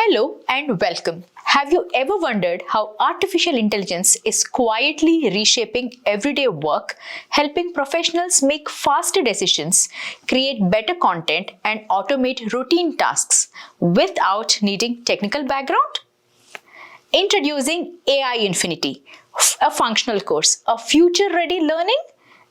Hello and welcome. Have you ever wondered how artificial intelligence is quietly reshaping everyday work, helping professionals make faster decisions, create better content, and automate routine tasks without needing technical background? Introducing AI Infinity, a functional course, a future-ready learning.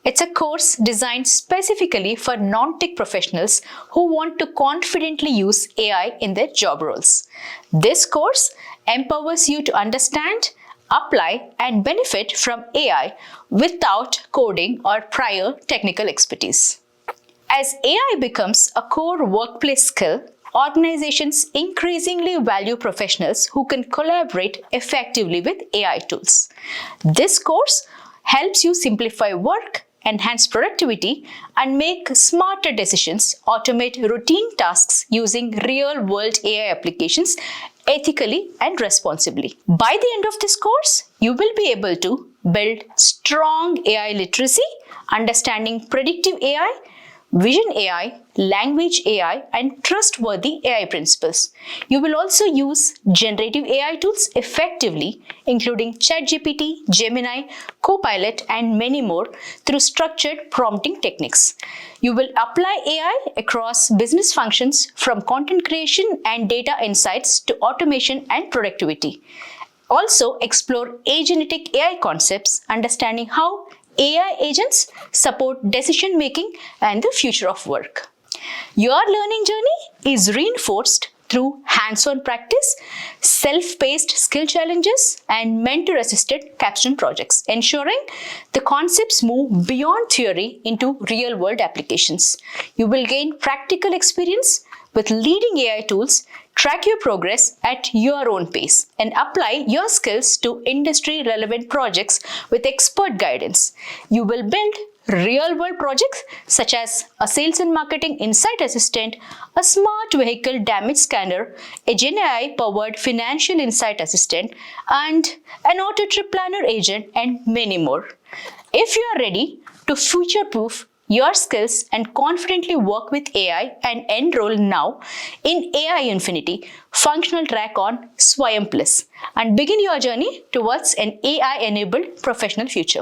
It's a course designed specifically for non-tech professionals who want to confidently use AI in their job roles. This course empowers you to understand, apply, and benefit from AI without coding or prior technical expertise. As AI becomes a core workplace skill, organizations increasingly value professionals who can collaborate effectively with AI tools. This course helps you simplify work, enhance productivity, and make smarter decisions, automate routine tasks using real-world AI applications ethically and responsibly. By the end of this course, you will be able to build strong AI literacy, understanding predictive AI, vision AI, language AI, and trustworthy AI principles. You will also use generative AI tools effectively, including ChatGPT, Gemini, Copilot, and many more through structured prompting techniques. You will apply AI across business functions from content creation and data insights to automation and productivity. Also explore agentic AI concepts, understanding how AI agents support decision-making and the future of work. Your learning journey is reinforced through hands-on practice, self-paced skill challenges, and mentor-assisted capstone projects, ensuring the concepts move beyond theory into real-world applications. You will gain practical experience with leading AI tools, track your progress at your own pace, and apply your skills to industry-relevant projects with expert guidance. You will build real-world projects such as a sales and marketing insight assistant, a smart vehicle damage scanner, a GenAI-powered financial insight assistant, and an auto trip planner agent, and many more. If you are ready to future-proof your skills and confidently work with AI and enroll now in AI Infinity functional track on Swayam Plus and begin your journey towards an AI-enabled professional future.